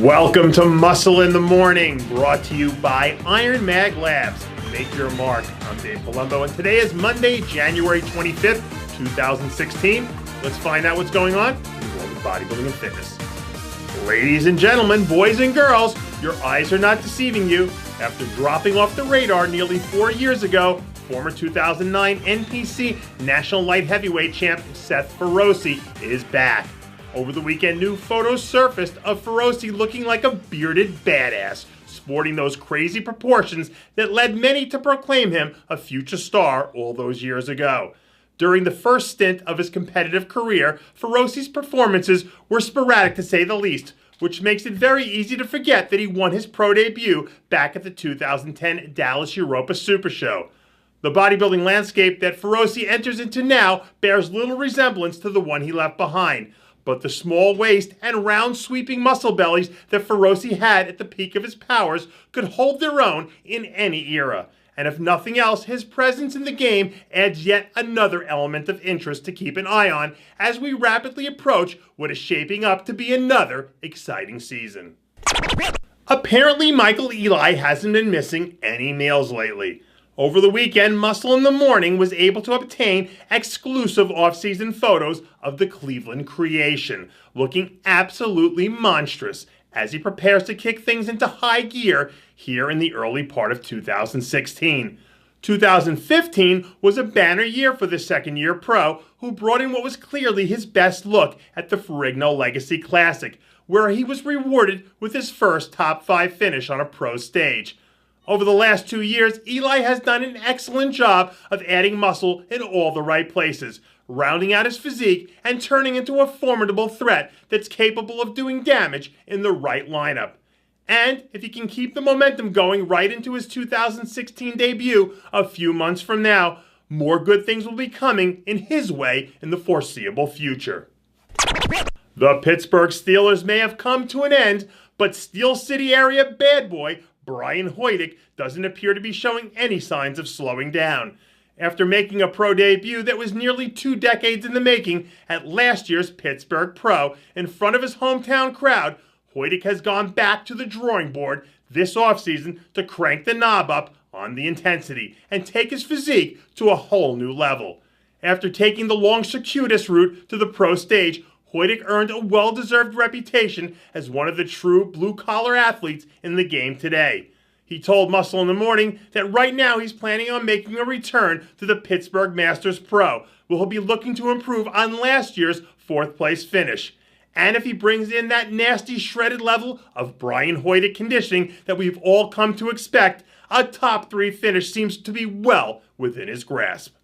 Welcome to Muscle in the Morning, brought to you by IronMag Labs. Make your mark. I'm Dave Palumbo, and today is Monday, January 25th, 2016. Let's find out what's going on in the world of bodybuilding and fitness. Ladies and gentlemen, boys and girls, your eyes are not deceiving you. After dropping off the radar nearly 4 years ago, former 2009 NPC National Light Heavyweight Champ Seth Feroce is back. Over the weekend, new photos surfaced of Feroce looking like a bearded badass, sporting those crazy proportions that led many to proclaim him a future star all those years ago. During the first stint of his competitive career, Feroce's performances were sporadic to say the least, which makes it very easy to forget that he won his pro debut back at the 2010 Dallas Europa Super Show. The bodybuilding landscape that Feroce enters into now bears little resemblance to the one he left behind. But the small waist and round sweeping muscle bellies that Feroce had at the peak of his powers could hold their own in any era. And if nothing else, his presence in the game adds yet another element of interest to keep an eye on as we rapidly approach what is shaping up to be another exciting season. Apparently, Michael Eli hasn't been missing any meals lately. Over the weekend, Muscle in the Morning was able to obtain exclusive off-season photos of the Cleveland creation, looking absolutely monstrous as he prepares to kick things into high gear here in the early part of 2016. 2015 was a banner year for the second-year pro, who brought in what was clearly his best look at the Ferrigno Legacy Classic, where he was rewarded with his first top 5 finish on a pro stage. Over the last 2 years, Eli has done an excellent job of adding muscle in all the right places, rounding out his physique and turning into a formidable threat that's capable of doing damage in the right lineup. And if he can keep the momentum going right into his 2016 debut a few months from now, more good things will be coming in his way in the foreseeable future. The Pittsburgh Steelers may have come to an end, but Steel City area bad boy Brian Hoydic doesn't appear to be showing any signs of slowing down. After making a pro debut that was nearly 2 decades in the making at last year's Pittsburgh Pro in front of his hometown crowd, Hoydic has gone back to the drawing board this offseason to crank the knob up on the intensity and take his physique to a whole new level. After taking the long circuitous route to the pro stage, Hoydic earned a well-deserved reputation as one of the true blue-collar athletes in the game today. He told Muscle in the Morning that right now he's planning on making a return to the Pittsburgh Masters Pro, where he'll be looking to improve on last year's 4th-place finish. And if he brings in that nasty shredded level of Brian Hoydic conditioning that we've all come to expect, a top 3 finish seems to be well within his grasp.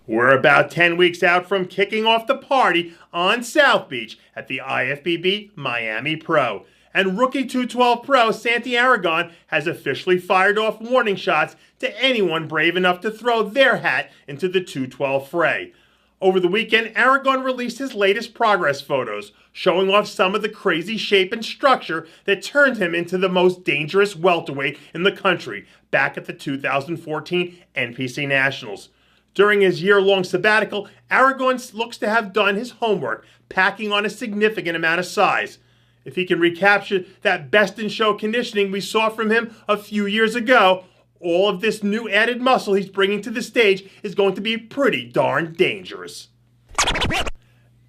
We're about 10 weeks out from kicking off the party on South Beach at the IFBB Miami Pro. And rookie 212 pro Santi Aragon has officially fired off warning shots to anyone brave enough to throw their hat into the 212 fray. Over the weekend, Aragon released his latest progress photos, showing off some of the crazy shape and structure that turned him into the most dangerous welterweight in the country back at the 2014 NPC Nationals. During his year-long sabbatical, Aragon looks to have done his homework, packing on a significant amount of size. If he can recapture that best-in-show conditioning we saw from him a few years ago, all of this new added muscle he's bringing to the stage is going to be pretty darn dangerous.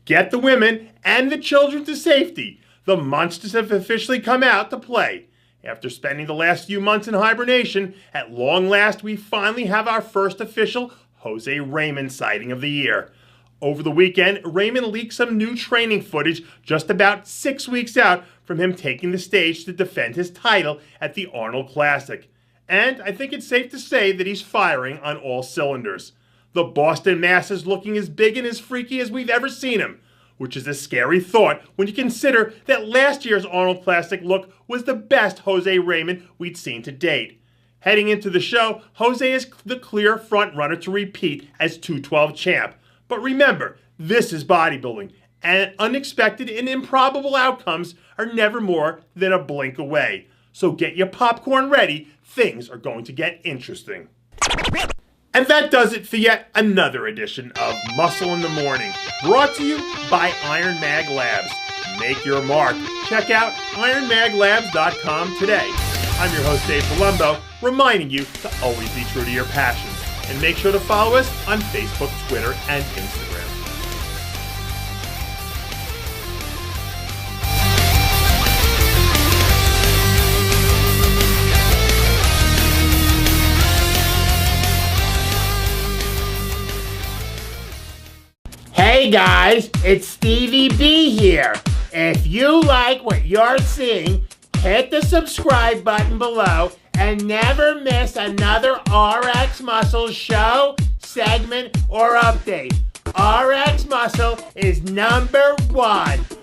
Get the women and the children to safety. The monsters have officially come out to play. After spending the last few months in hibernation, at long last we finally have our first official Jose Raymond sighting of the year. Over the weekend, Raymond leaked some new training footage just about 6 weeks out from him taking the stage to defend his title at the Arnold Classic. And I think it's safe to say that he's firing on all cylinders. The Boston Mass is looking as big and as freaky as we've ever seen him, which is a scary thought when you consider that last year's Arnold Classic look was the best Jose Raymond we'd seen to date. Heading into the show, Jose is the clear front-runner to repeat as 212 champ. But remember, this is bodybuilding, and unexpected and improbable outcomes are never more than a blink away. So get your popcorn ready, things are going to get interesting. And that does it for yet another edition of Muscle in the Morning, brought to you by IronMag Labs. make your mark. Check out IronMagLabs.com today. I'm your host, Dave Palumbo, reminding you to always be true to your passions. And make sure to follow us on Facebook, Twitter, and Instagram. Hey guys, it's Stevie B here. If you like what you're seeing, hit the subscribe button below and never miss another RX Muscle show, segment, or update. RX Muscle is #1.